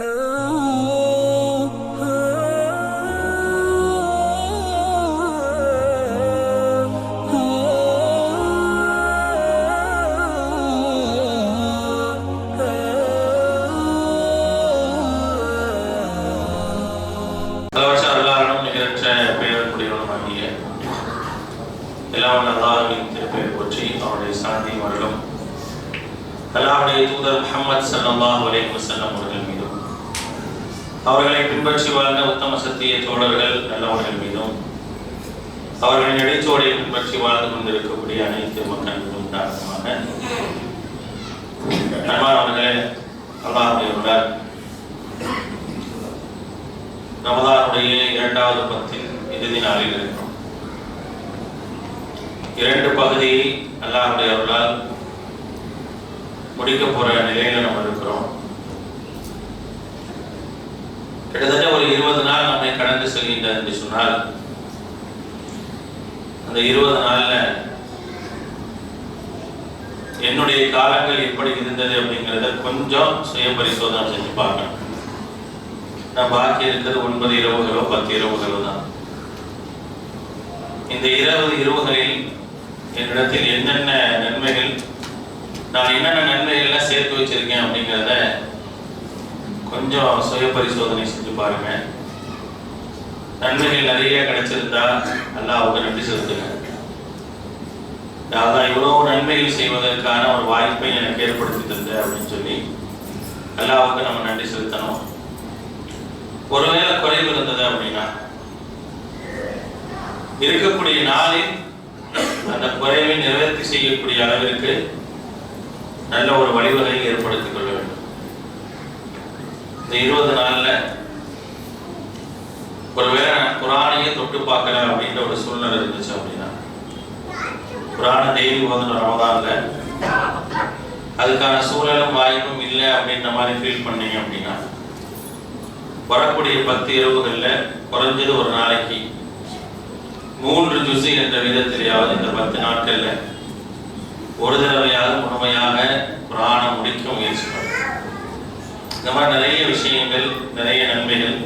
அல்லாஹ்வுடைய தூதர் முஹம்மது ஸல்லல்லாஹு அலைஹி வஸல்லம் அவர்கள் மீதும் அவர்களை பின்பற்றி வாழ்ந்த உத்தம சத்திய தோழர்கள் நல்லவர்கள் மீதும் அவர்களின் இடைச்சோடை பின்பற்றி வாழ்ந்து கொண்டிருக்கக்கூடிய அனைத்து மக்கள் மீதும் உண்டாகுமாக. அன்பானவர்களே, அல்லாஹ்வுடைய ரமதானுடைய 2வது பத்தின் இறுதி நாளில் இருக்கிறோம். 2 பகுதியை அல்லாஹ்வுடைய அருளால் முடிக்க போற நிலையில நம்ம இருக்கிறோம். கிட்டத்தட்ட ஒரு 20 நாள் நம்மை கடந்து செல்கின்றது என்று சொன்னால், அந்த 20 நாள்ல என்னுடைய காலங்கள் எப்படி இருந்தது அப்படிங்கிறத கொஞ்சம் சுய பரிசோதனை செஞ்சு பார்க்கணும். நான் பாக்கி இருக்கிறது 9 இரவுகளோ 10 இரவுகளோ தான். இந்த 20 இரவுகளில் என்னிடத்தில் என்னென்ன நன்மைகள், நான் என்னென்ன நன்மைகள்லாம் சேர்த்து வச்சிருக்கேன் அப்படிங்கிறத கொஞ்சம் சுய பரிசோதனை செஞ்சு பாருங்க. நன்மைகள் நிறைய கிடைச்சிருந்தா அல்லாஹ்வுக்கு நன்றி செலுத்துங்க. அதான் இவ்வளவு நன்மைகள் செய்வதற்கான ஒரு வாய்ப்பை எனக்கு ஏற்படுத்தி தந்த அப்படின்னு சொல்லி அல்லாஹ்வுக்கு நம்ம நன்றி செலுத்தணும். ஒருவேளை குறைவு இருந்தது அப்படின்னா இருக்கக்கூடிய நாளில் அந்த குறைவை நிறைவேற்றி செய்யக்கூடிய அளவிற்கு நல்ல ஒரு வழிவகையை ஏற்படுத்திக் கொள்ள வேண்டும். இந்த 20 நாள்ல ஒருவேளை நான் குரானையே தொட்டு பார்க்கல அப்படின்ற ஒரு சூழ்நிலை இருந்துச்சு அப்படின்னா, குரானை டெய்லி ஓதணும் ரமதான்ல, அதுக்கான சூழலும் வாய்ப்பும் இல்லை அப்படின்ற மாதிரி ஃபீல் பண்ணீங்க அப்படின்னா, வரக்கூடிய 10 இரவுகள்ல குறைஞ்சது ஒரு நாளைக்கு 3 ஜுஸு என்ற விதத்திலேயாவது இந்த 10 நாட்கள்ல ஒரு தடவையாக முழுமையாக குரானை முடிக்க முயற்சி பண்ணும். இந்த மாதிரி நிறைய விஷயங்கள், நிறைய நன்மைகள்,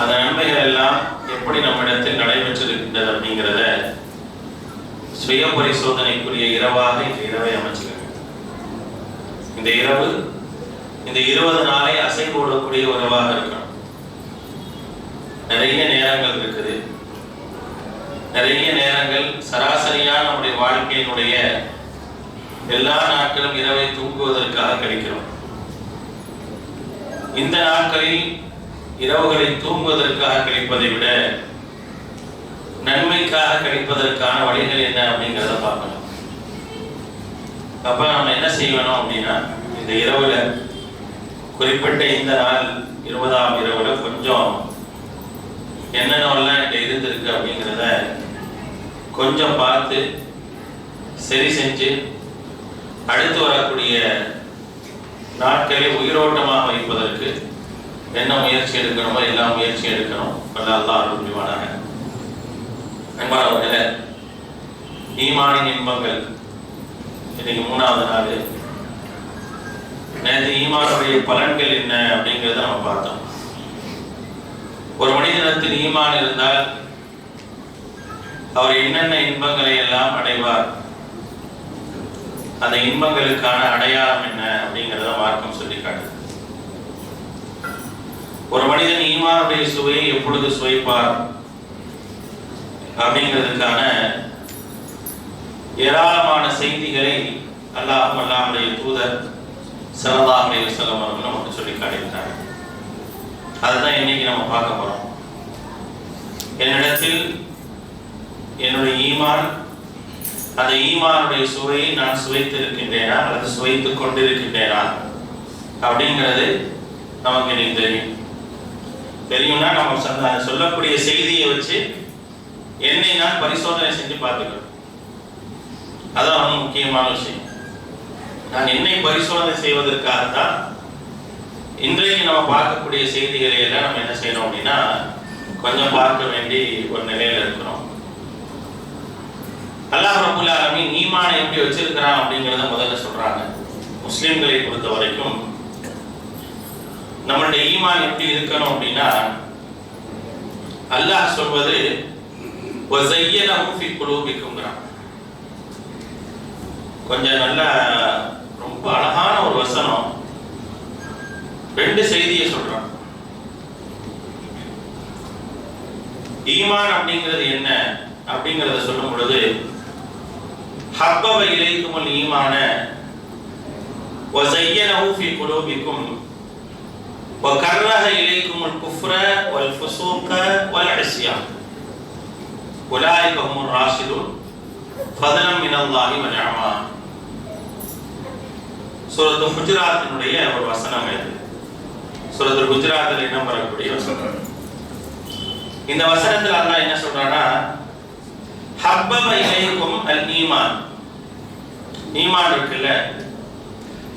அந்த நன்மைகள் எல்லாம் எப்படி நம்மிடத்தில் நடைபெற்றிருக்கின்றது அப்படிங்கிறத சுய பரிசோதனைக்குரிய இரவாக இந்த இரவை அமைச்சுக்கணும். இந்த இரவு இந்த 20 நாளை அசை போடக்கூடிய உறவாக இருக்கணும். நிறைய நேரங்கள் இருக்குது. நிறைய நேரங்கள் சராசரியான நம்முடைய வாழ்க்கையினுடைய எல்லா நாட்களும் இரவை தூங்குவதற்காக கிடைக்கிறோம். இந்த நாட்களில் இரவுகளை தூங்குவதற்காக கிடைப்பதை விட நன்மைக்காக கிடைப்பதற்கான வழிகள் என்ன அப்படிங்கிறத பார்க்கணும். அப்ப நம்ம என்ன செய்யணும் அப்படின்னா, இந்த இரவுல குறிப்பிட்ட இந்த நாள் 20ஆம் இரவுல கொஞ்சம் என்னென்னலாம் என்கிட்ட இருந்திருக்கு அப்படிங்கிறத கொஞ்சம் பார்த்து சரி செஞ்சு அடுத்து வரக்கூடிய நாட்களை உயிரோட்டமாக வைப்பதற்கு என்ன முயற்சி எடுக்கணுமோ எல்லா முயற்சியும் எடுக்கணும். அல்லாஹ் அருள் புரிவானாக. அன்பானவர்களே, ஈமானின் இன்பங்கள் இன்னைக்கு 3வது நாள். நேற்று ஈமானுடைய பலன்கள் என்ன அப்படிங்கிறத நம்ம பார்த்தோம். ஒரு மனிதனத்தில் ஈமான் இருந்தால் அவர் என்னென்ன இன்பங்களை எல்லாம் அடைவார், அந்த இன்பங்களுக்கான அடையாளம் என்ன அப்படிங்கிறத மார்க்கம் சொல்லி காட்டுது. ஒரு மனிதன் ஈமானுடைய சுவையை எப்பொழுது சுவைப்பார் அப்படிங்கிறதுக்கான ஏராளமான செய்திகளை அல்லாஹ்வுடைய தூதர் ஸல்லல்லாஹு அலைஹி வஸல்லம் அவர்கள் நமக்கு சொல்லி காட்டியிருக்காங்க. அதுதான் இன்னைக்கு நம்ம பார்க்க போறோம். என்னிடத்தில் என்னுடைய ஈமான், அந்த ஈமானுடைய சுவையை நான் சுவைத்திருக்கின்றேனா அல்லது சுவைத்துக் கொண்டிருக்கின்றேனா அப்படிங்கிறது நமக்கு இன்னைக்கு தெரியும்னா நம்ம சொல்லக்கூடிய செய்தியை வச்சு என்னை நான் பரிசோதனை செஞ்சு பார்த்துக்கணும். அதான் ரொம்ப முக்கியமான விஷயம். நான் என்னை பரிசோதனை செய்வதற்காகத்தான் இன்றைக்கு நம்ம பார்க்கக்கூடிய செய்திகளை எல்லாம் நம்ம என்ன செய்யணும் அப்படின்னா கொஞ்சம் பார்க்க வேண்டி ஒரு நிலையில இருக்கிறோம். அல்லாஹ் ரப்பல் ஆலமீன் ஈமானை எப்படி வச்சிருக்கிறான் அப்படிங்கிறத முதல்ல சொல்றாங்க. முஸ்லிம்களை பொறுத்த வரைக்கும் நம்மளுடைய ஈமான் எப்படி இருக்கணும் அப்படின்னா, அல்லாஹ் சொல்வது வஸய்யனஹு ஃபீ குலூபிக்கும்ங்கறான். கொஞ்சம் நல்ல ரொம்ப அழகான ஒரு வசனம். ரெண்டு செய்தியை சொல்றான். ஈமான் அப்படிங்கிறது என்ன அப்படிங்கிறத சொல்லும் பொழுது, ஹப்பப இலைக்குமுல் ஈமான வஸய்யனஹு ஃபீ குலூபிக்கும் வகர்ரஹ இலைக்குமுல் குஃப்ர வல் ஃபுசூக வல் இஸ்யான் உலாயிக ஹுமுர் ராஷிதூன் ஃபதலம் மினல்லாஹி வ நிஅமா. சூரத்துல் ஹுஜராத்தினுடைய ஒரு வசனம் இது. சூரத்துல் ஹுஜராத்தில் இடம் வரக்கூடிய வசனம். இந்த வசனத்தில் அல்லாஹ் என்ன சொல்றானா, ஹப்பப இலைக்கும் அல் ஈமான், ஈமான் இருக்குல்ல,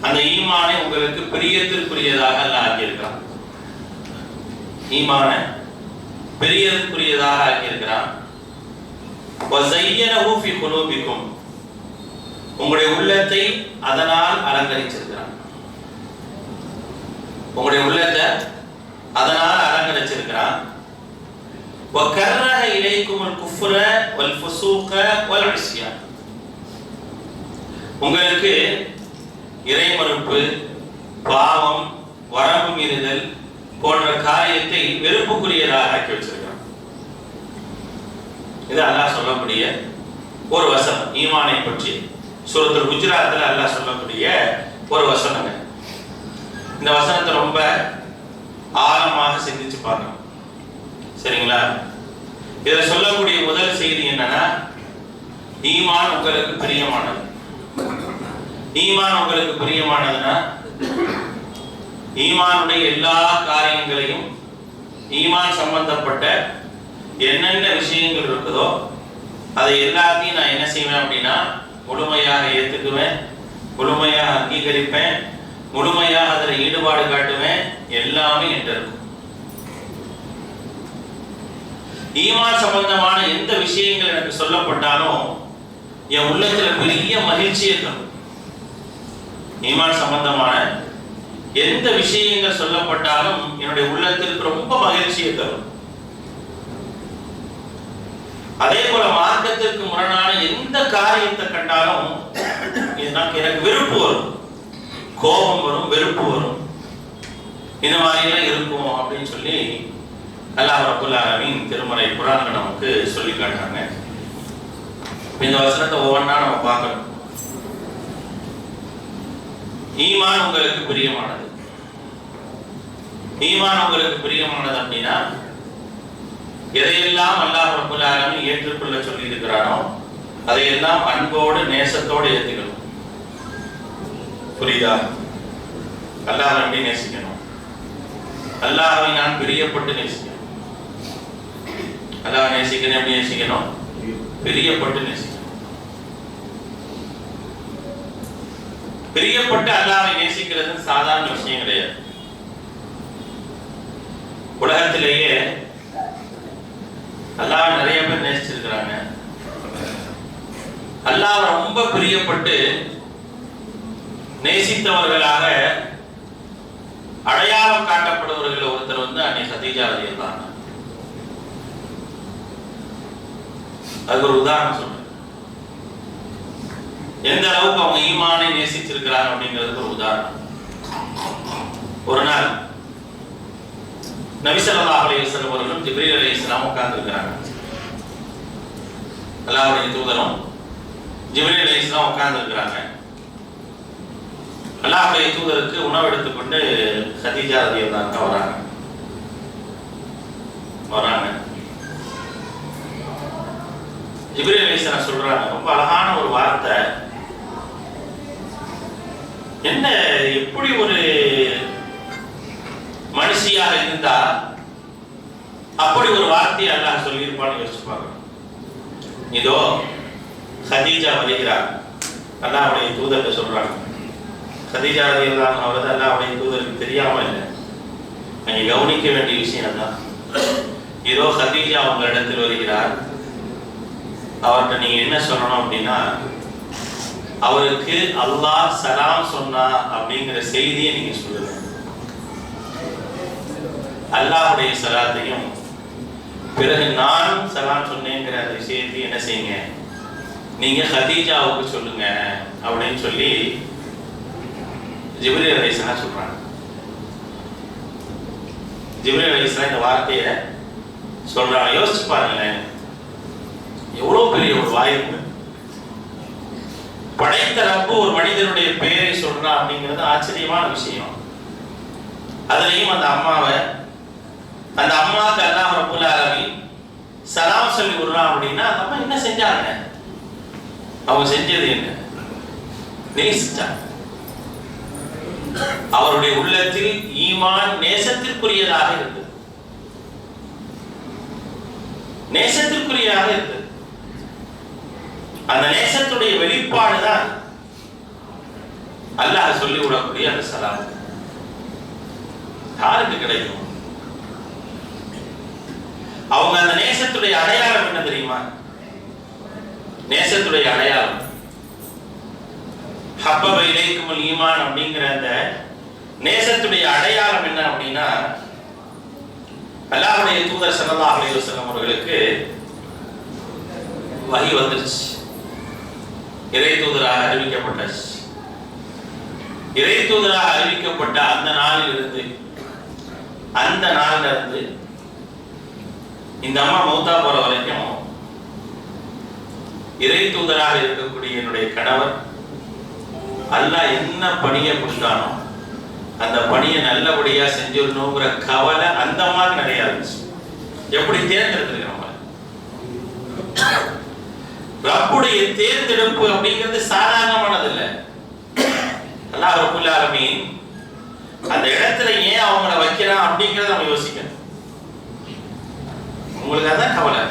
அந்த ஈமானை உங்களுக்கு பிரியத்திற்குரியதாக அல்லாஹ் ஆக்கியிருக்கிறான். ஈமானை பிரியத்திற்குரியதாக ஆக்கியிருக்கிறான். வஸய்யனஹு ஃபீ குலூபிக்கும், உங்களுடைய உள்ளத்தை அதனால் அலங்கரிச்சிருக்கிறான். உங்களுடைய உள்ளத்தை அதனால் அலங்கரிச்சிருக்கிறான். வகர்ரஹ இலைக்குமுல் குஃப்ர வல் ஃபுசூக வல் இஸ்யான், உங்களுக்கு இறைமறுப்பு, பாவம், வரம்பு மீறுதல் போன்ற காரியத்தை வெறுப்புக்குரியதாக ஆக்கி வச்சிருக்கான். இது அல்லாஹ் சொல்லக்கூடிய ஒரு வசனம். ஈமானை பற்றி சூரத்துல் குஜராத்தில் அல்லாஹ் சொல்லக்கூடிய ஒரு வசனங்க. இந்த வசனத்தை ரொம்ப ஆழமாக சிந்திச்சு பார்க்கணும். சரிங்களா? இதை சொல்லக்கூடிய முதல் செய்தி என்னன்னா, ஈமான் உங்களுக்கு பிரியமானது. ஈமான் உங்களுக்கு பிரியமானதுன்னா, ஈமானுடைய எல்லா காரியங்களையும், ஈமான் சம்பந்தப்பட்ட என்னென்ன விஷயங்கள் இருக்குதோ அதை எல்லாத்தையும் நான் என்ன செய்வேன் அப்படின்னா, முழுமையாக ஏற்றுக்குவேன், முழுமையாக அங்கீகரிப்பேன், முழுமையாக அதில் ஈடுபாடு காட்டுவேன். எல்லாமே என்கிட்ட இருக்கும். ஈமான் சம்பந்தமான எந்த விஷயங்கள் எனக்கு சொல்லப்பட்டாலும் என் உள்ளத்துல பெரிய மகிழ்ச்சியை தரும். ஈமான் சம்பந்தமான எந்த விஷயங்கள் சொல்லப்பட்டாலும் என்னுடைய உள்ளத்திற்கு ரொம்ப மகிழ்ச்சியை தரும். அதே போல மார்க்கத்திற்கு முரணான எந்த காரியத்தை கண்டாலும் எனக்கு வெறுப்பு வரும், கோபம் வரும், வெறுப்பு வரும். இந்த மாதிரி எல்லாம் இருக்கும் அப்படின்னு சொல்லி அல்லாஹ் ரப்பல் ஆலமீன் திருமறை குர்ஆன்ல நமக்கு சொல்லி காட்டுறாங்க. இந்த வசனத்தை ஒவ்வொன்றா நம்ம பார்க்கணும். ஈமான் உங்களுக்கு பிரியமானது. ஈமான் உங்களுக்கு பிரியமானது அப்படின்னா, எதையெல்லாம் அல்லாஹ் ரப்பல் ஆலமீன் ஏற்றுக்கொள்ள சொல்லி இருக்கிறானோ அதையெல்லாம் அன்போடு நேசத்தோடு ஏற்றுக்கணும். புரியுதா? அல்லாஹ் எப்படி நேசிக்கணும்? அல்லாஹ்வை நான் பிரியப்பட்டு நேசிக்கணும். அல்லாஹ் நேசிக்கணும். எப்படி நேசிக்கணும்? பிரியப்பட்டு நேசிக்கணும். பிரியப்பட்டு அல்லாஹ்வை நேசிக்கிறது சாதாரண விஷயம் கிடையாது. உலகத்திலேயே அல்லாஹ் நிறைய பேர் நேசிச்சிருக்கிறாங்க. அல்லாஹ் ரொம்ப பிரியப்பட்டு நேசித்தவர்களாக அடையாளம் காட்டப்படுவர்கள் ஒருத்தர் அன்னை கதீஜா ரலியல்லாஹு அன்ஹா. அது ஒரு உதாரணம் சொல்றேன். எந்த அளவுக்கு அவங்க ஈமானை நேசிச்சிருக்கிறாங்க அப்படிங்கிறதுக்கு ஒரு உதாரணம். ஒரு நாள் நபி ஸல்லல்லாஹு அலைஹி வஸல்லம் அவர்களும் ஜிப்ரீல் அலைஹிஸ்ஸலாம் உட்கார்ந்திருக்கிறாங்க. அல்லாஹ்வுடைய தூதரும் ஜிப்ரீல் அலைஹிஸ்ஸலாம் உட்கார்ந்திருக்கிறாங்க. அல்லாஹ்வுடைய தூதருக்கு உணவு எடுத்துக்கொண்டு கதீஜா ரலியல்லாஹு அன்ஹா வராங்க. ஜிப்ரீல் அலைஹிஸ்ஸலாம் சொல்றாங்க, ரொம்ப அழகான ஒரு வார்த்தை. என்ன, எப்படி ஒரு மனுஷியாக இருந்தா அப்படி ஒரு வார்த்தையை அல்லாஹ் சொல்லியிருப்பான்னு யோசிச்சு பார்க்கணும். இதோ கதீஜா வருகிறார், அல்லாஹ்வுடைய தூதர்கிட்ட சொல்றாங்க. கதீஜா ரலியல்லாஹு அன்ஹா அவர்கள் அல்லாஹ்வுடைய தூதருக்கு தெரியாம இல்லை, நீங்க கவனிக்க வேண்டிய விஷயம் தான். இதோ கதீஜா உங்க இடத்தில் வருகிறார், அவர்கிட்ட நீங்க என்ன சொல்லணும் அப்படின்னா, அவருக்கு அல்லாஹ் சலாம் சொன்னா அப்படிங்கிற செய்தியை நீங்க சொல்லுங்க. அல்லாஹ்வுடைய சலாத்தையும் பிறகு நான் சலாம் சொன்னேங்கிற அந்த விஷயத்தை என்ன செய்யுங்க, நீங்க ஹதீஜாவுக்கு சொல்லுங்க அப்படின்னு சொல்லி ஜிப்ரீல் அலைஹிஸ்ஸலாம் சொல்றாங்க. ஜிப்ரீல் அலைஹிஸ்ஸலாம் இந்த வார்த்தையை சொல்றாங்க. யோசிச்சு பாருங்களேன், எவ்வளவு பெரிய ஒரு வாய்ப்பு. படைத்த ரப்பு ஒரு மனிதனுடைய பெயரை சொல்றான் அப்படிங்கிறது ஆச்சரியமான விஷயம். அதுலயும் அந்த அம்மாவை, அந்த அம்மாவுக்கு அல்லாஹ் ரப்புல் ஆலமீன் சலாம் சொல்லி விடுறான் அப்படின்னா அந்த அம்மா என்ன செஞ்சாங்க? அவங்க செஞ்சது என்ன? நேசிச்சாங்க. அவருடைய உள்ளத்தில் ஈமான் நேசத்திற்குரியதாக இருந்தது. நேசத்திற்குரியதாக இருந்தது. அந்த நேசத்துடைய வெளிப்பாடுதான் அல்லாஹ் சொல்லிவிடக்கூடிய அந்த சலாம். யாருக்கு கிடைக்கும்? அவங்க அந்த நேசத்துடைய அடையாளம் என்ன தெரியுமா? நேசத்துடைய அடையாளம் ஹப்பப இலைக்குமுல் ஈமான் அப்படிங்கிற அந்த நேசத்துடைய அடையாளம் என்ன அப்படின்னா, அல்லாஹ்வுடைய தூதர் ஸல்லல்லாஹு அலைஹி வஸல்லம் அவர்களுக்கு வஹி வந்துருச்சு. இறை தூதராக அறிவிக்கப்பட்டாச்சு. இறை தூதராக அறிவிக்கப்பட்ட அந்த நாளில் இருந்து இந்த அம்மா மௌத்தா போற வரைக்கும் இறை தூதராக இருக்கக்கூடிய என்னுடைய கணவர் அல்லாஹ் என்ன பணியை கொடுத்தானோ அந்த பணியை நல்லபடியா செஞ்சிடணுங்கிற கவலை அந்த அம்மாவுக்கு நிறைய இருந்துச்சு. எப்படி தேர்ந்தெடுத்திருக்கிறோம்? ரப்புடைய தேர்ந்தெடுப்பு அப்படிங்கிறது சாதாரணமானது இல்லை. அல்லாஹ் ரப்புல் ஆலமீன் அந்த இடத்துல ஏன் அவங்கள வைக்கிறான் அப்படிங்கிறத நம்ம யோசிக்கணும். உங்களுக்கு அதான் கவலை.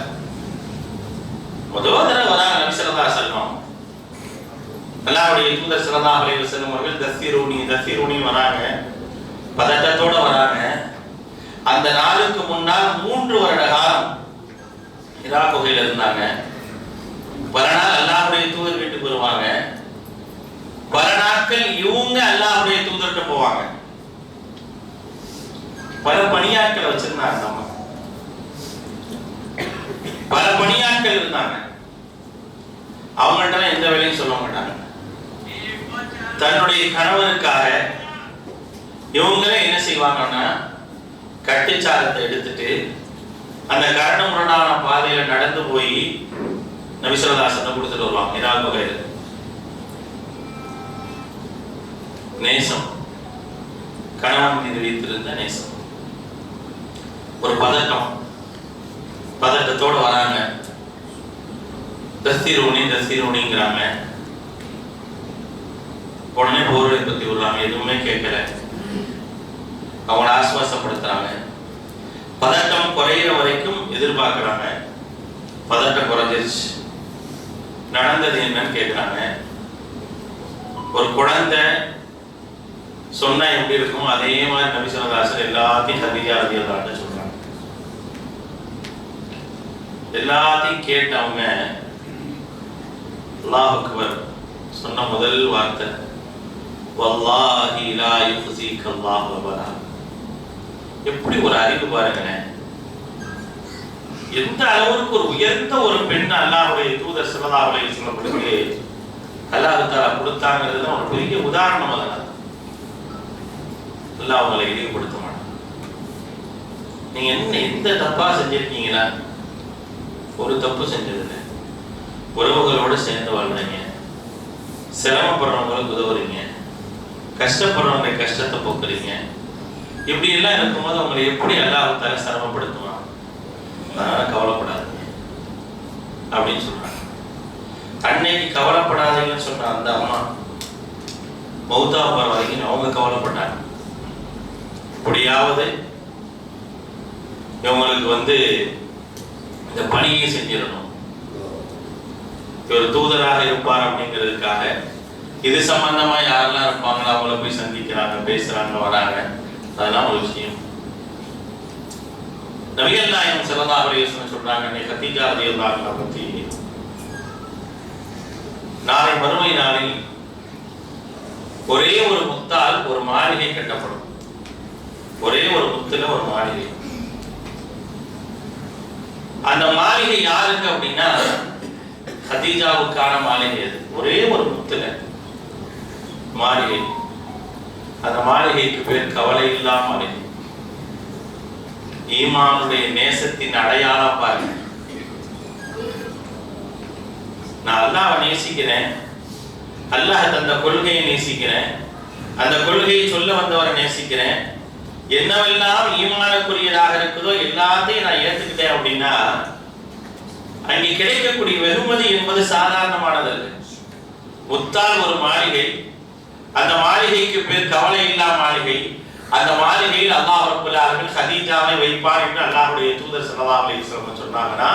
முதல் தடவை வராங்க நபி ஸல்லல்லாஹு அலைஹி வஸல்லம், அல்லாஹ்வுடைய தூதர் ஸல்லல்லாஹு அலைஹி வஸல்லம் அவர்கள் தஸ்தீரூனி வராங்க, பதட்டத்தோட வராங்க. அந்த நாளுக்கு முன்னால் 3 வருட காலம் ஹிரா குகையில இருந்தாங்க. பல நாள் அல்லாஹ்வுடைய தூதர் வீட்டுக்கு வருவாங்க, பல நாட்கள் இவங்க அல்லாஹ்வுடைய தூதர்கிட்ட போவாங்க. பல பணியாட்களை வச்சிருந்தாங்க. நம்ம பல பணியாட்கள் இருந்தாங்க. அவங்கள்ட்ட எந்த வேலையும் சொல்ல மாட்டாங்க. தன்னுடைய கணவருக்காக இவங்களே என்ன செய்வாங்கன்னா, கட்டுச்சாரத்தை எடுத்துட்டு அந்த கரடுமுரடான பாதையில நடந்து போய் நபி ஸல்லல்லாஹு அலைஹி வஸல்லம் கொடுத்துட்டு வருவாங்க. ஹிரா குகையில நேசம், கணவன் மீது வைத்திருந்த நேசம். ஒரு பதட்டத்தோட வராங்க. தஸ்தீரூனிங்கிறாங்க. உடனே போர்வை பத்தி விடுறாங்க. எதுவுமே கேட்கல. அவங்களை ஆசுவாசப்படுத்துறாங்க. பதட்டம் குறையிற வரைக்கும் எதிர்பார்க்கிறாங்க. பதட்டம் குறைஞ்சிருச்சு. நடந்தது என்னன்னு கேட்கிறாங்க. ஒரு குழந்தை சொன்னா எப்படி இருக்கும் அதே மாதிரி நபி ஸல்லல்லாஹு அலைஹி வஸல்லம் எல்லாத்தையும் ஹதீஜா ரலியல்லாஹு அன்ஹா சொல்றாங்க. எல்லாத்தையும் கேட்டவங்க அல்லாஹ் அக்பர் சொன்ன முதல் வார்த்தை வல்லாஹி லா யுஃஸீக அல்லாஹு அபதா. எப்படி ஒரு அறிவு பாருங்களேன். எந்த அளவுக்கு ஒரு உயர்ந்த ஒரு பெண் அல்லாஹ்வுடைய தூதர் ஸல்லல்லாஹு அலைஹி வஸல்லம் அல்லாஹ் தஆலா கொடுத்தாங்கிறது ஒரு பெரிய உதாரணம். அதனால அல்லாஹ் அவங்களை இழிவுபடுத்த மாட்டான். நீங்க எந்த தப்பா செஞ்சிருக்கீங்களா? ஒரு தப்பு செஞ்சதில்லை. உறவுகளோடு சேர்ந்து வாழ்றீங்க, சிரமப்படுறவங்களுக்கு உதவுறீங்க, கஷ்டப்படுறவங்க கஷ்டத்தை போக்குறீங்க. இப்படி எல்லாம் இருக்கும்போது அவங்களை எப்படி அல்லாஹ் தஆலா சிரமப்படுத்துவான்? அதனால கவலைப்படாதீங்க அப்படின்னு சொல்றாங்க. அன்னைக்கு கவலைப்படாதீங்கன்னு சொன்ன அந்த அம்மா மௌத்தா போற வரைக்கும் அவங்க கவலைப்பட்டாங்க. எப்படியாவது இவங்களுக்கு இந்த பணியை செஞ்சிடணும். இவர் தூதராக இருப்பார் அப்படிங்கிறதுக்காக இது சம்பந்தமா யாரெல்லாம் இருப்பாங்களோ அவங்கள போய் சந்திக்கிறாங்க, பேசுறாங்க, வராங்க. அதெல்லாம் ஒரு விஷயம். நபிகள் நாயகம் ஸல்லல்லாஹு அலைஹி வஸல்லம் சொல்றாங்க, கதீஜா ரலியல்லாஹு அன்ஹா பத்தி, நாளை மறுமை நாளில் ஒரே ஒரு முத்தால் ஒரு மாளிகை கட்டப்படும். ஒரே ஒரு முத்துல ஒரு மாளிகை. அந்த மாளிகை யாருக்கு அப்படின்னா கதீஜாவுக்கான மாளிகை. அது ஒரே ஒரு முத்துல மாளிகை. அந்த மாளிகைக்கு பேர் கவலை இல்லா மாளிகை. ஈமானுடைய நேசத்தின் அடையாளம் பாருங்க. நான் அல்லாஹ்வை நேசிக்கிறேன், அல்லாஹ் தந்த கொள்கையை நேசிக்கிறேன், அந்த கொள்கையை சொல்ல வந்தவரை நேசிக்கிறேன், என்னவெல்லாம் ஈமானுக்குரியதாக இருக்குதோ எல்லாத்தையும் நான் ஏற்றுக்கிட்டேன் அப்படின்னா அங்கே கிடைக்கக்கூடிய வெகுமதி என்பது சாதாரணமானது அல்ல. முத்தால் ஒரு மாளிகை, அந்த மாளிகைக்கு பேர் கவலை இல்லா மாளிகை. அந்த மாளிகையில் அல்லாஹ் ரப்பல் ஆலமீன் கதீஜாவை வைப்பார் என்று அல்லாஹ்வுடைய தூதர் ஸல்லல்லாஹு அலைஹி வஸல்லம் சொன்னாங்கன்னா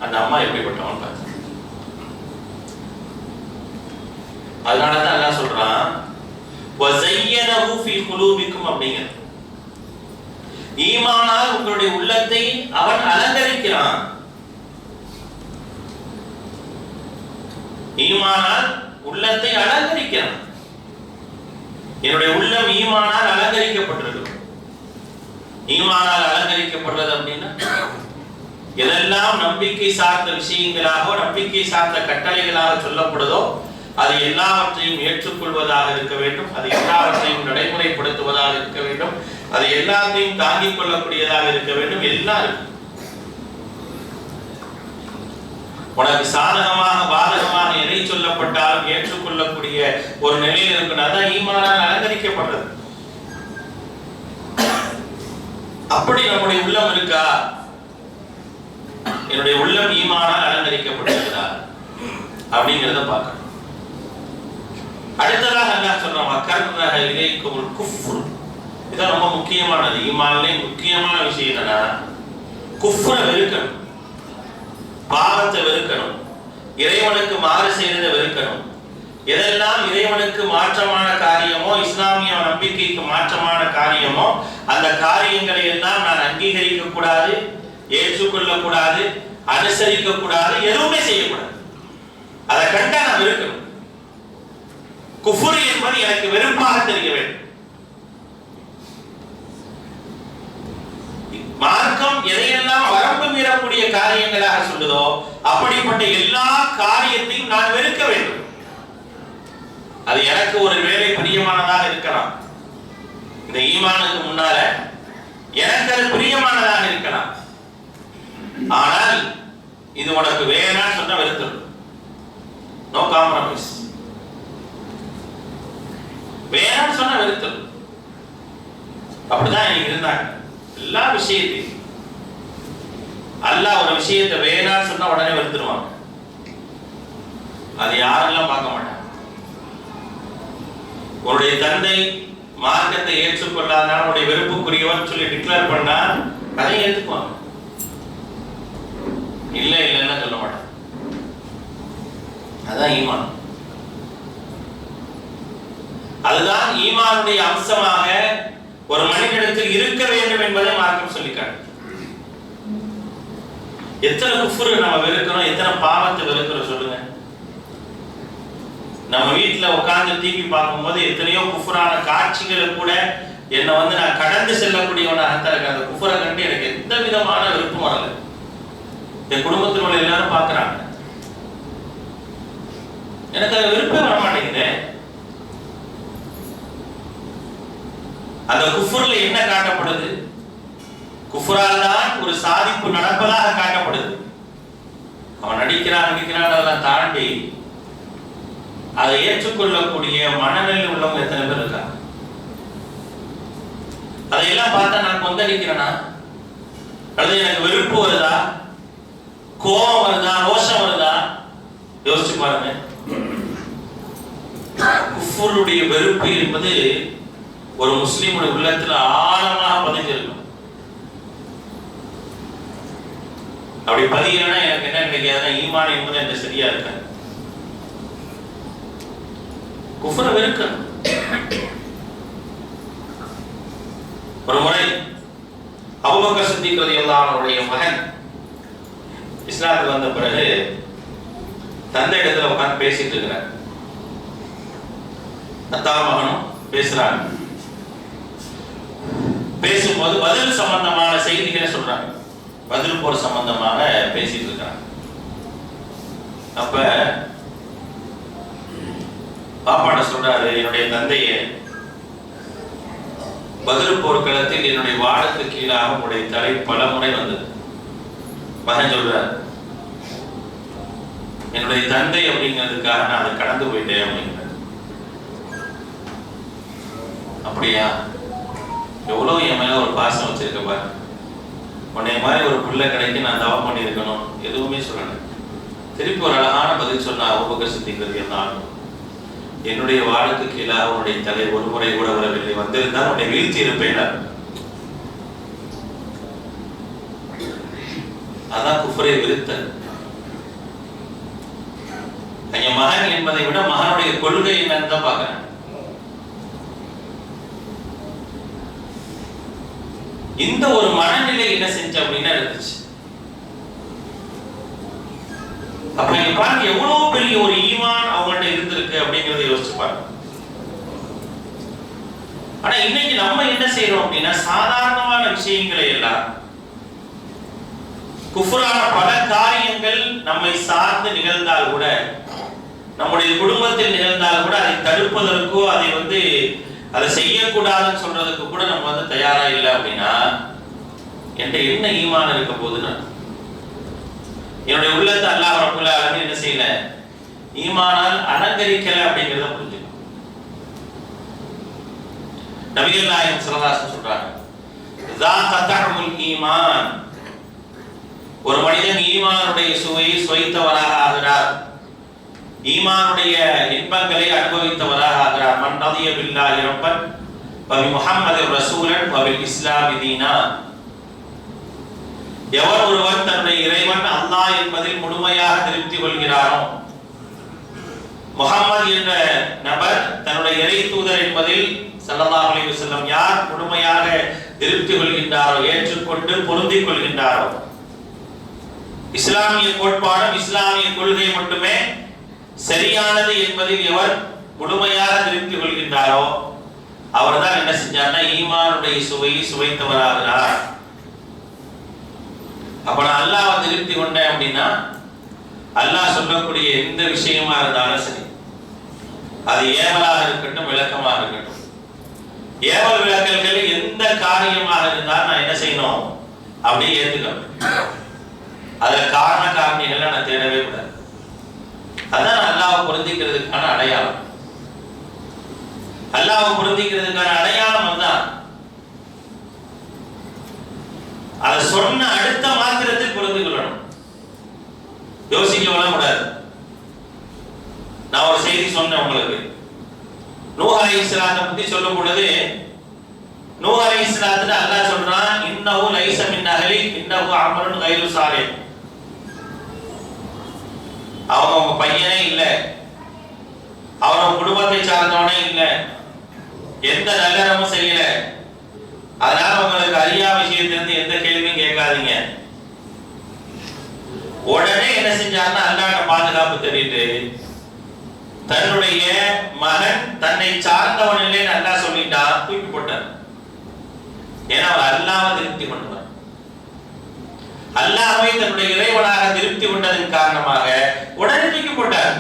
அந்த அம்மா எப்படிப்பட்டவன் பார்த்து. அதனால தான் அல்லாஹ் சொல்றான் வஸய்யனஹு ஃபீ குலூபிக்கும் அப்படிங்கிற. ஈமானால் உங்களுடைய உள்ளத்தை அவன் அலங்கரிக்கிறான். ஈமானால் உள்ளத்தை அலங்கரிக்கிறான். என்னுடைய உள்ளம் ஈமானால் அலங்கரிக்கப்பட்டிருக்கு. ஈமானால் அலங்கரிக்கப்படுறது அப்படின்னா எதெல்லாம் நம்பிக்கை சார்ந்த விஷயங்களாக நம்பிக்கை சார்ந்த கட்டளைகளாக சொல்லப்படுதோ அது எல்லாவற்றையும் ஏற்றுக்கொள்வதாக இருக்க வேண்டும். அது எல்லாவற்றையும் நடைமுறைப்படுத்துவதாக இருக்க வேண்டும். அது எல்லாத்தையும் தாங்கிக் கொள்ளக்கூடியதாக இருக்க வேண்டும். எல்லாம் இருக்கு. உனக்கு சாதகமாக பாதகமாக எதை சொல்லப்பட்டாலும் ஏற்றுக்கொள்ளக்கூடிய ஒரு நிலையில் இருக்கணும். அதான் ஈமானால் அலங்கரிக்கப்படுறது. அப்படி நம்முடைய உள்ளம் இருக்கா? என்னுடைய உள்ளம் ஈமானால் அலங்கரிக்கப்பட்டிருக்கிறதா அப்படிங்கிறத பார்க்கணும். அடுத்ததாக அல்லாஹ் சொல்றான் வக்கர்ரஹ இலைக்குமுல் குஃப்ர். இது ரொம்ப முக்கியமானது. ஈமானிலே முக்கியமான விஷயம் என்னன்னா குஃப்ரை வெறுக்கணும், பாவத்தை வெறுக்கணும், இறைவனுக்கு மாறு செய்யறதை வெறுக்கணும். எதெல்லாம் இறைவனுக்கு மாற்றமான காரியமோ இஸ்லாமிய நம்பிக்கைக்கு மாற்றமான காரியமோ அந்த காரியங்களை எல்லாம் நான் அங்கீகரிக்க கூடாது, ஏற்றுக்கொள்ள கூடாது, அனுசரிக்க கூடாது, எதுவுமே செய்யக்கூடாது. அதை கண்டா நான் வெறுக்கணும். குஃப்ர் என்பது எனக்கு வெறுப்பாக தெரிய வேண்டும். மார்க்கம் எதையெல்லாம் வரம்பு மீறக்கூடிய காரியங்களாக சொல்லுதோ அப்படிப்பட்ட எல்லா காரியத்தையும் நான் வெறுக்க வேண்டும். அது எனக்கு ஒரு வேலை பிரியமானதாக இருக்கலாம். இந்த ஈமானுக்கு முன்னால எனக்கு அது பிரியமானதாக இருக்கலாம். ஆனால் இது உனக்கு வேணான்னு சொன்னா வெறுத்துடும். No compromise. வேணான்னு சொன்னா வெறுத்துடும். அப்படிதான் இன்னைக்கு இருந்தாங்க எல்லா விஷயத்தையும். அல்லாஹ் ஒரு விஷயத்தை வேணான்னு சொன்னா உடனே வெறுத்துருவாங்க. அது யாரெல்லாம் பார்க்க மாட்டாங்க. உன்னுடைய தந்தை மார்க்கத்தை ஏற்றுக்கொள்ளாதனால உன்னுடைய வெறுப்புக்குரியவன் சொல்லி டிக்ளேர் பண்ணா அதை ஏற்றுக்குவாங்க. இல்லை இல்லைன்னா சொல்ல மாட்டாங்க. அதான் ஈமான். அதுதான் ஈமானுடைய அம்சமாக ஒரு மனிதனிடத்தில் இருக்க வேண்டும் என்பதை மார்க்கம் சொல்லிக்காட்டு. எத்தனை குஃப்ரு நம்ம வெறுக்கிறோம், எத்தனை பாவத்தை வெறுக்கிறோம் சொல்லுங்க. நம்ம வீட்டுல உட்கார்ந்து டிவி பார்க்கும்போது எத்தனையோ குஃப்ரான காட்சிகளை கூட என்னை நான் கடந்து செல்லக்கூடியவனாக இருக்கேன். அந்த குஃப்ரை கண்டு எனக்கு எந்த விதமான விருப்பம் வரல. என் குடும்பத்தில் உள்ள எல்லாரும் பார்க்கறாங்க, எனக்கு அது விருப்பம் வர மாட்டேங்குது. அந்த குஃப்ர்ல என்ன காட்டப்படுது? குஃப்ரால் தான் ஒரு சாதிப்பு நடப்பதாக காட்டப்படுது. அவன் நடிக்கிறான் அதெல்லாம் தாண்டி அதை ஏற்றுக்கொள்ளக்கூடிய மனநிலை உள்ளவங்க எத்தனை பேர் இருக்காங்க? அதையெல்லாம் பார்த்தா நான் கொந்தளிக்கிறேனா, அல்லது எனக்கு வெறுப்பு வருதா, கோபம் வருதா, ரோஷம் வருதா? யோசிச்சு பாருங்க. குஃப்ருடைய வெறுப்பு என்பது ஒரு முஸ்லிமுடைய உள்ளத்துல ஆழமாக பதிஞ்சிருக்கும். அப்படி பதியலன்னா எனக்கு என்ன கிடைக்காதுன்னா ஈமான் என்பது எனக்கு சரியா இருக்காது. குஃப்ரை வெறுக்கணும். ஒரு முறை அபூபக்கர் சித்திக் ரலியல்லாஹு அன்ஹுடைய மகன் இஸ்லாத்துக்கு வந்த பிறகு தந்தை இடத்துல உட்கார்ந்து பேசிட்டு இருக்கிறார். அத்தா மகனும் பேசுறாங்க. பேசும் பேசும்போது பதில் சம்பந்தமான செய்திகளை சொல்றாங்க, பதில் போர் சம்பந்தமாக பேசிட்டு இருக்காங்க. அப்ப பாப்பாட்ட சொல்றாரு, என்னுடைய தந்தையே பதில் போர்க்களத்தில் என்னுடைய வாளுக்கு கீழாக உடைய தலை பல முறை வந்தது. மகன் சொல்றார், என்னுடைய தந்தை அப்படிங்கிறதுக்காக நான் அதை கடந்து போயிட்டேன் அப்படிங்கிற. அப்படியா, எவ்வளவு என் மேல ஒரு பாசம் வச்சிருக்க பாரு, உன்னைய மாதிரி ஒரு பிள்ளை கிடைக்க நான் தவம் பண்ணியிருக்கணும், எதுவுமே சொல்லலை. திருப்பி ஒரு அழகான பதில் சொன்ன அபூபக்கர் சித்திக் இருந்தாலும், என்னுடைய வாளுக்கு கீழாக உன்னுடைய தலை ஒரு முறை கூட வரவில்லை, வந்திருந்தால் உன்னை வீழ்த்தி இருப்பேன். அதான் குஃப்ரை விருத்தல். மகன் என்பதை விட மகனுடைய கொள்கை என்னன்னு தான் பார்க்கிறேன். இந்த ஒரு மனநிலை என்ன செஞ்ச அப்படின்னா இருந்துச்சு. அப்ப இங்க பாருங்க எவ்வளவு பெரிய ஒரு ஈமான் அவங்கள்ட்ட இருந்திருக்கு அப்படிங்கறத யோசிச்சு பாருங்க. ஆனா இன்னைக்கு நம்ம என்ன செய்யறோம் அப்படின்னா, சாதாரணமான விஷயங்களை எல்லாம், குஃப்ரான பல காரியங்கள் நம்மை சார்ந்து நிகழ்ந்தால் கூட, நம்முடைய குடும்பத்தில் நிகழ்ந்தால் கூட, அதை தடுப்பதற்கோ அதை செய்யக்கூடாதுன்னு சொல்றதுக்கு கூட நம்ம தயாரா இல்லை அப்படின்னா என்கிட்ட என்ன ஈமான் இருக்க போகுதுன்னு, என்னுடைய உள்ளத்தை அல்லாஹ் ரப்பல் ஆலமீன் என்ன செய்யல, ஈமானால் அலங்கரிக்கல அப்படிங்கிறத புரிஞ்சுக்கணும். நபிகள் நாயகம் ஸல்லல்லாஹு அலைஹி வஸல்லம் சொல்றாங்க, ذاق طعم الإيمان, ஒரு மனிதன் ஈமானுடைய சுவையை சுவைத்தவராக ஆகிறார், ஈமானுடைய இன்பங்களை அனுபவித்தவராக ஆகிறார். மன் ரதிய பில்லாஹி ரப்பன் வ பி முஹம்மதிர் ரசூலன் வ பில் இஸ்லாமி தீனா, எவர் ஒருவர் தன்னுடைய இறைவன் அல்லாஹ் என்பதில் முழுமையாக திருப்தி கொள்கிறாரோ, முஹம்மது என்ற நபர் தன்னுடைய இறை தூதர் என்பதில் ஸல்லல்லாஹு அலைஹி வஸல்லம் யார் முழுமையாக திருப்தி கொள்கின்றாரோ, ஏற்றுக்கொண்டு பொருந்திக் கொள்கின்றாரோ, இஸ்லாமிய கோட்பாடும் இஸ்லாமிய கொள்கை மட்டுமே சரியானது என்பதில் எவர் முழுமையாக திருப்தி கொள்கின்றாரோ, அவர் தான் என்ன செஞ்சார்னா ஈமானுடைய சுவையை சுவைத்தவராகிறார். அப்ப நான் அல்லாஹ்வை திருப்தி கொண்டேன் அப்படின்னா, அல்லாஹ் சொல்லக்கூடிய எந்த விஷயமா இருந்தாலும் சரி, அது ஏவலாக இருக்கட்டும் விளக்கமாக இருக்கட்டும், ஏவல் விளக்கல்கள் எந்த காரியமாக இருந்தாலும் நான் என்ன செய்யணும், அப்படியே ஏத்துக்கணும். அதுல காரண காரணிகளை நான் தேடவே கூடாது. அதான் அல்லாஹ்வை பொருந்திக்கிறதுக்கான அடையாளம். அல்லாஹ்வை பொருந்திக்கிறதுக்கான அடையாளம் அதுதான். அதை சொன்ன அடுத்த மாத்திரத்தில் புரிந்து கொள்ளணும், யோசிக்கலாம் கூடாது. நான் ஒரு செய்தி சொன்னேன் உங்களுக்கு, நூஹ் அலைஹிஸ்ஸலாத்தை பத்தி சொல்லும் பொழுது, நூஹ் அலைஹிஸ்ஸலாத்துக்கு அல்லாஹ் சொல்றான், இன்னஹு லைஸ மின் அஹ்லி இன்னஹு அமலுன் கைரு சாலிஹ், அவங்க பையனே இல்லை, அவனோட குடும்பத்தை சார்ந்தவனே இல்லை, எந்த நல்லறமும் செய்யல, அதனால உங்களுக்கு அறியா விஷயத்திலிருந்து எந்த கேள்வியும் கேட்காதீங்க. உடனே என்ன செஞ்சாருன்னா, அல்லாஹ்ட்ட பாதுகாப்பு தெரிவித்து தன்னுடைய மகன் தன்னை சார்ந்தவன் இல்லைன்னு அல்லாஹ் சொல்லிட்டான், தூக்கி போட்டார். ஏன்னா அவர் அல்லாஹ்வை திருப்தி கொண்டவர், அல்லாஹ்வை தன்னுடைய இறைவனாக திருப்தி கொண்டதன் காரணமாக உடனே தூக்கி போட்டார்.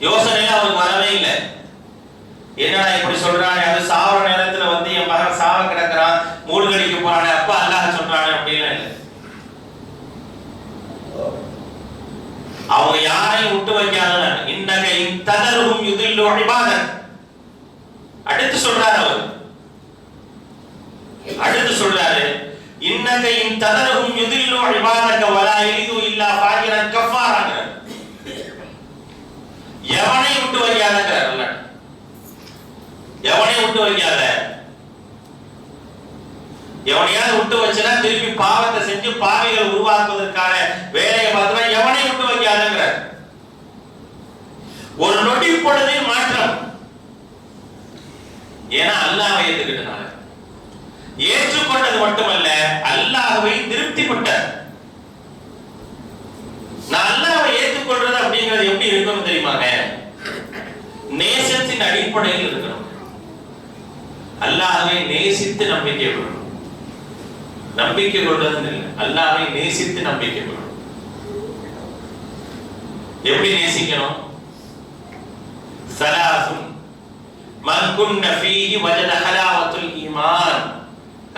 யோசனையில அவருக்கு வரவே இல்லை. என்னடா இப்படி சொல்றானே, அது சாவர நேரத்துல என் மகன் சாவ கிடக்குறான், மூழ்கடிக்க போறானே, அப்ப அல்லாஹ் சொல்றானே அப்படின்னு இல்லை. அவங்க யாரையும் விட்டு வைக்காத, இன்னக இன்ததருஹும் யுதில்லு இபாதக், அடுத்து சொல்றாரு அவர், அடுத்து சொல்றாரு, இன்னக இன்ததருஹும் யுதில்லு இபாதக வலா யலிது இல்லா ஃபாஜிரன் கஃபாரன், எவனை விட்டு வைக்காதங்கறார் அல்லாஹ், எவனை விட்டு வைக்காத. எவனையாவது விட்டு வச்சனா திருப்பி பாவத்தை செஞ்சு பாவிகள் உருவாக்குவதற்கான வேலையை பார்த்தா எவனை விட்டு வைக்காதங்கிற. ஒரு நொடி பொழுதில் மாற்றம். ஏன்னா அல்லாஹ்வை ஏற்றுக்கிட்டனால, ஏற்றுக்கொண்டது மட்டுமல்ல அல்லாஹ்வை திருப்தி கொண்டார். நான் அல்லாஹ்வை ஏற்றுக்கொள்றது அப்படிங்கிறது எப்படி இருக்கணும் தெரியுமாங்க? நேசத்தின் அடிப்படையில் இருக்கணும். அல்லாஹ்வை நேசித்து நம்பிக்கை கொள்ளணும். நம்பிக்கை கொள்றதுன்னு இல்லை, அல்லாஹ்வை நேசித்து நம்பிக்கை கொள்ளணும். எப்படி நேசிக்கணும்? சலாசுன் மன் குன்ன ஃபீஹி வஜத ஹலாவத்துல் ஈமான்.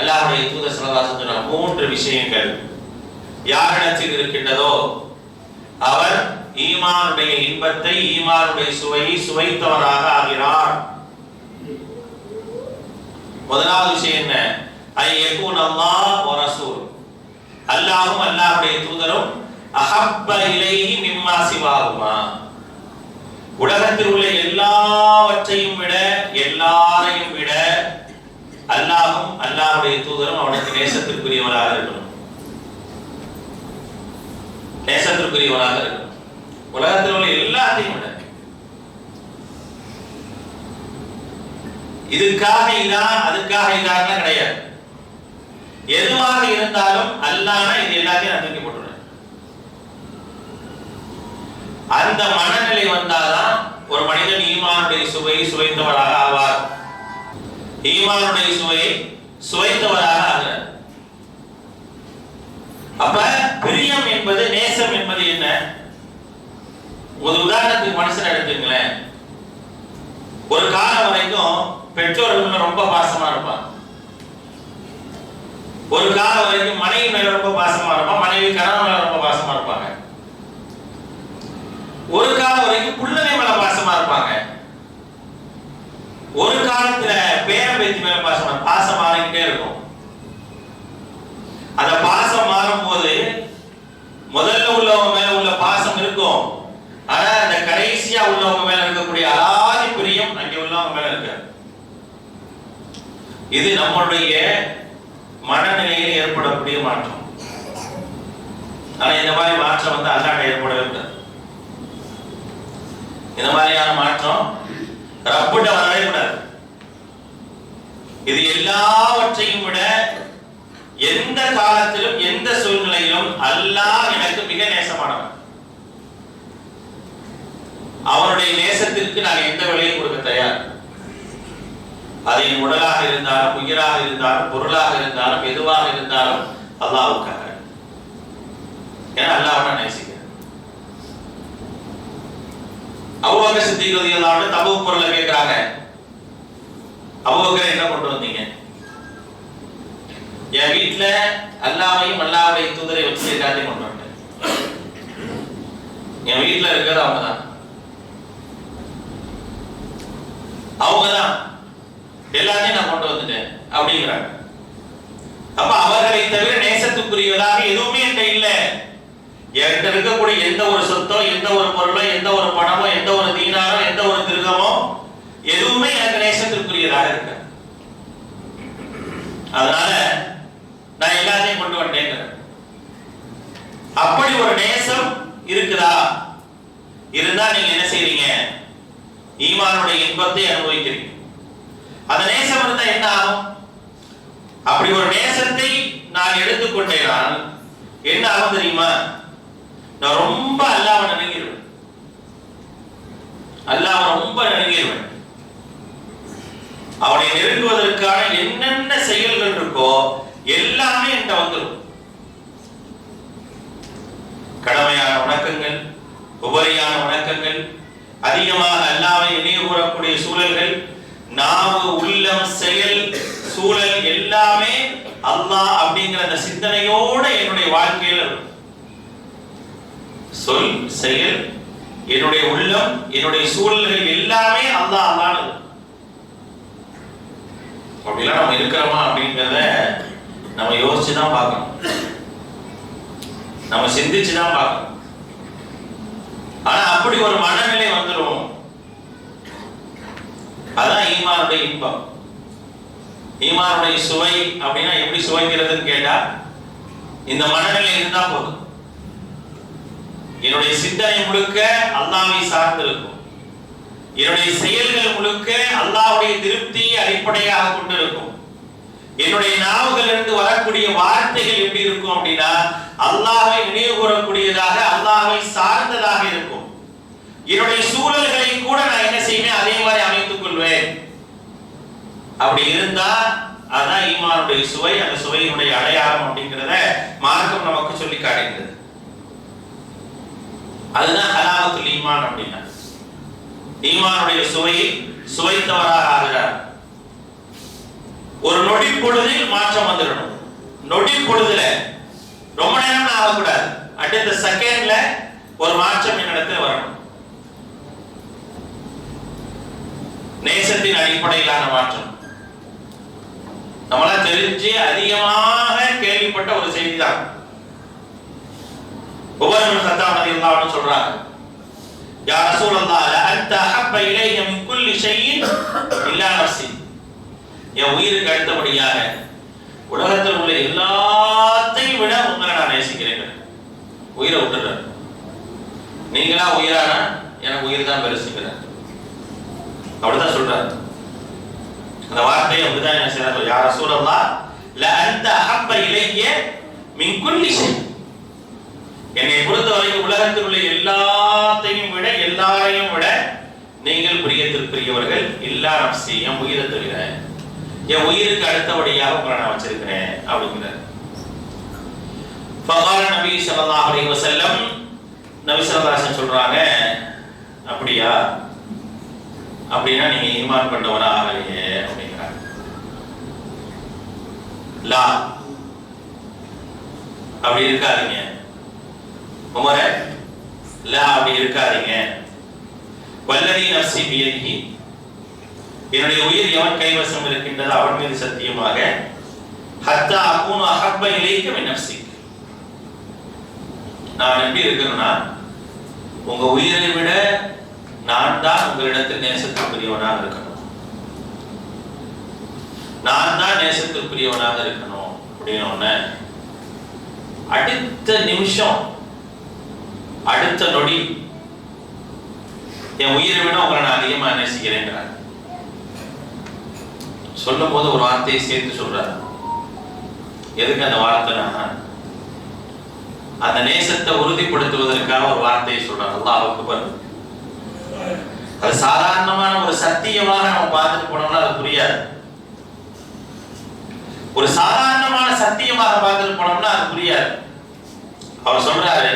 அல்லாஹ்வுடைய தூதர் ஸல்லல்லாஹு அலைஹி வஸல்லம் மூன்று விஷயங்கள் யாரிடத்தில் இருக்கின்றதோ அவர் ஈமானுடைய இன்பத்தை, ஈமானுடைய சுவையை சுவைத்தவராக ஆகிறார். முதலாவது விஷயம் என்ன? ஐயகூன் அல்லாஹ் வ ரசூல், அல்லாஹ்வும் அல்லாஹ்வுடைய தூதரும் அஹப்ப இலைஹி மிம்மா சிவாஹுமா, உலகத்தில் உள்ள எல்லாவற்றையும் விட, எல்லாரையும் விட அல்லாஹ்வும் அல்லாஹ்வுடைய தூதரும் அவனுக்கு நேசத்திற்குரியவராக இருக்கணும். நேசத்திற்குரியவராக இருக்கணும். உலகத்தில் உள்ள எல்லாத்தையும் விட. இதுக்காக இதான், அதுக்காக இதான் கிடையாது. எதுவாக இருந்தாலும் அல்லாஹ்னா இது எல்லாத்தையும் நான் தூக்கி போட்டுறேன். அந்த மனநிலை வந்தாதான் ஒரு மனிதன் ஈமானுடைய சுவையை சுவைத்தவராக ஆவார். ஈமானுடைய சுவையை சுவைத்தவராக ஆகிறார். அப்ப பிரியம் என்பது, நேசம் என்பது என்ன? ஒரு உதாரணத்துக்கு மனுஷன் எடுத்துங்களேன். ஒரு காலம் வரைக்கும் பெற்றோர்கள் ரொம்ப பாசமா இருப்பான். ஒரு காலம் வரைக்கும் மனைவி மேல ரொம்ப பாசமா இருப்பான், மனைவி கணவன் மேல ரொம்ப பாசமா இருப்பாங்க. ஒரு காலம் வரைக்கும் புள்ளனை மேல பாசமா இருப்பாங்க. ஒரு காலத்துல பேரன் பேத்தி மேல பாசம் மாறிக்கிட்டே இருக்கும். அந்த பாசம் மாறும் போது முதல்ல உள்ளவங்க மேல உள்ள பாசம் இருக்கும், ஆனா அந்த கடைசியா உள்ளவங்க மேல இருக்கக்கூடிய அலாதி பிரியம் அங்கே உள்ளவங்க மேல இருக்கு. இது நம்மளுடைய மனநிலையில் ஏற்படக்கூடிய மாற்றம். ஆனா இந்த மாதிரி மாற்றம் வந்து அல்லாஹ்ட்ட ஏற்படவே கூடாது. இந்த மாதிரியான மாற்றம் ரப்பிட்ட வரவே கூடாது. இது எல்லாவற்றையும் விட எந்த காலத்திலும் எந்த சூழ்நிலையிலும் அல்லாஹ் எனக்கு மிக நேசமானவன். அவனுடைய நேசத்திற்கு நான் எந்த விலையும் கொடுக்க தயார். அது என் உடலாக இருந்தாலும், உயிராக இருந்தாலும், பொருளாக இருந்தாலும், எதுவாக இருந்தாலும் அல்லாஹ்வுக்காக. ஏன்னா அல்லாஹ்வை நான் நேசிக்கிறேன். அபூபக்கர் சித்திக் ரலியல்லாஹு அன்ஹு தபூக் போர்ல கேக்குறாங்க, அபூபக்கர் என்ன கொண்டு வந்தீங்க? என் வீட்டுல அல்லாஹ்வையும் அல்லாஹ்வுடைய தூதரை வச்சு எல்லாத்தையும் கொண்டு வந்தேன். என் வீட்டுல இருக்கிறது அவங்கதான், அவங்கதான் எல்லாத்தையும் நான் கொண்டு வந்துட்டேன் அப்படிங்கிறாங்க. அப்ப அவர்களை தவிர நேசத்துக்குரியவராக எதுவுமே என்கிட்ட இல்லை. என்கிட்ட இருக்கக்கூடிய எந்த ஒரு சொத்தோ, எந்த ஒரு பொருளோ, எந்த ஒரு பணமோ, எந்த ஒரு தீனாரோ, எந்த ஒரு திருகமோ எதுவுமே எனக்கு நேசத்திற்குரியதாக இருக்கு. அதனால நான் எல்லாத்தையும் கொண்டு வந்தேன். அப்படி ஒரு நேசம் இருக்குதா? இருந்தா நீங்க என்ன செய்றீங்க? ஈமானுடைய இன்பத்தை அனுபவிக்கிறீங்க. அந்த நேசம் இருந்தா என்ன ஆகும்? அப்படி ஒரு நேசத்தை நான் எடுத்துக்கொண்டேனால் என்ன ஆகும் தெரியுமா? நான் ரொம்ப அல்லாஹ்வை நெருங்கிடுவேன். அல்லாஹ்வை ரொம்ப நெருங்கிடுவேன். அவனை நெருங்குவதற்கான என்னென்ன செயல்கள் இருக்கோ எல்லாமே என்கிட்ட வந்துடும். கடமையான வணக்கங்கள், உபரியான வணக்கங்கள், அதிகமாக அல்லாஹ்வை நினைவு கூறக்கூடிய சூழல்கள், நாவு, உள்ளம், செயல், சூழல் எல்லாமே அல்லாஹ் அப்படிங்கிற அந்த சிந்தனையோட என்னுடைய வாழ்க்கையில் இருக்கும். சொல், செயல், என்னுடைய உள்ளம், என்னுடைய சூழல்கள் எல்லாமே அல்லாஹ் அல்லாஹ்னு. அப்படிலாம் நம்ம இருக்கிறோமா அப்படிங்கிறத நம்ம யோசிச்சுதான் பார்க்கணும், நம்ம சிந்திச்சுதான் பார்க்கணும். ஆனா அப்படி ஒரு மனநிலை வந்துடும். அதான் ஈமானுடைய இன்பம். ஈமானுடைய சுவை அப்படின்னா எப்படி சுவைக்கிறதுன்னு கேட்டா, இந்த மனநிலை இருந்தா போதும். என்னுடைய சிந்தனை முழுக்க அல்லாஹ்வை சார்ந்து இருக்கும். என்னுடைய செயல்கள் முழுக்க அல்லாஹ்வுடைய திருப்தியை அடிப்படையாக கொண்டு இருக்கும். என்னுடைய நாவுகளிலிருந்து வரக்கூடிய வார்த்தைகள் எப்படி இருக்கும் அப்படின்னா, அல்லாஹ்வை நினைவு கூறக்கூடியதாக, அல்லாஹ்வை சார்ந்ததாக இருக்கும். என்னுடைய சூழல்களை கூட நான் என்ன செய்வேன், அதே மாதிரி அமைத்துக் கொள்வேன். அப்படி இருந்தா அதான் ஈமானுடைய சுவை, அந்த சுவையினுடைய அடையாளம் அப்படிங்கிறத மார்க்கம் நமக்கு சொல்லி காட்டுகிறது. அதுதான் ஹலாவத்துல் ஈமான் அப்படின்னா. ஈமானுடைய சுவையை சுவைத்தவராக ஆகிறார். ஒரு நொடி பொழுதில் மாற்றம் வந்துடணும். நொடி பொழுதுல ரொம்ப நேரம் ஆகக்கூடாது, அடுத்த செகண்ட்ல ஒரு மாற்றம் என்னிடத்தில் வரணும். நேசத்தின் அடிப்படையிலான மாற்றம். நம்மளாம் தெரிஞ்சு அதிகமாக கேள்விப்பட்ட ஒரு செய்தி தான். உபர் கத்தாப் ரலியல்லாஹு அன்ஹு சொல்றாங்க, யா ரசூலல்லாஹ் லா அன்த அஹப்ப இலைய மின் குல்லி ஷைஇன் இல்லா நஃப்ஸி. என் உயிருக்கு அடுத்தபடியாக உலகத்தில் உள்ள எல்லாத்தையும் விட உங்களை நான் நேசிக்கிறேன். உயிரை விட்டுறேன், நீங்களா உயிரானா எனக்கு உயிர் தான் பெருசுக்கிறேன். அப்படிதான் சொல்றாரு. அந்த வார்த்தையை அப்படிதான் என்ன செய்யறாரு, யா ரசூலல்லாஹ் லா அன்த அஹப்ப இலைய மின் குல்லி ஷை. என்னை பொறுத்தவரைக்கும் உலகத்தில் உள்ள எல்லாத்தையும் விட, எல்லாரையும் விட நீங்கள் பிரியத்திற்குரியவர்கள். இல்லா நஃப்ஸி, என் உயிரை தவிர, என் உயிருக்கு அடுத்தபடியாக உங்களை நான் வச்சிருக்கிறேன் அப்படிங்கிறார். ஃபகால நபி ஸல்லல்லாஹு அலைஹி வஸல்லம், நபி ஸல்லல்லாஹு அலைஹி வஸல்லம் சொல்றாங்க, அப்படியா, அப்படின்னா நீங்க ஈமான் கொண்டவரா ஆகலையே அப்படிங்கிறாங்க. லா, அப்படி இருக்காதீங்க உமரே, லா அப்படி இருக்காதீங்க. வல்லதி நஃப்ஸி பியதிஹி, என்னுடைய உயிர் எவன் கைவசம் இருக்கின்றது அவன் மீது சத்தியமாக, ஹத்தா அகூனு அஹப்ப இலைக மின் நஃப்ஸிக், நான் எப்படி இருக்கணும்னா உங்க உயிரை விட நான் தான் உங்களிடத்தில் நேசத்திற்குரியவனாக இருக்கணும், நான் தான் நேசத்திற்குரியவனாக இருக்கணும் அப்படின்னு அடுத்த நிமிஷம், அடுத்த நொடி என் உயிரை விட உங்களை நான் அதிகமாக நேசிக்கிறேன் சொல்லும் போது ஒரு வார்த்தையை சேர்த்து சொல்றாரு. எதுக்கு அந்த வார்த்தைனா, அந்த நேசத்தை உறுதிப்படுத்துவதற்காக ஒரு வார்த்தையை சொல்றாரு. அல்லாஹ் அக்பர். அது சாதாரணமான ஒரு சத்தியமாக நம்ம பார்த்துட்டு போனோம்னா அது புரியாது. ஒரு சாதாரணமான சத்தியமாக பார்த்துட்டு போனோம்னா அது புரியாது. அவர் சொல்றாரு,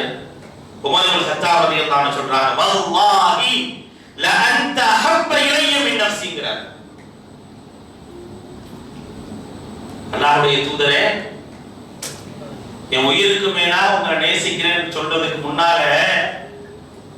உமர் இப்னு கத்தாப் ரலியல்லாஹு அன்ஹு சொல்றாங்க, வல்லாஹி லா அன்த அஹப்ப இலைய மின் நஃப்ஸிங்கிறார். அல்லாஹ்வுடைய தூதரே, என் உயிருக்கு மேலாக உங்களை நேசிக்கிறேன்னு சொல்றதுக்கு முன்னால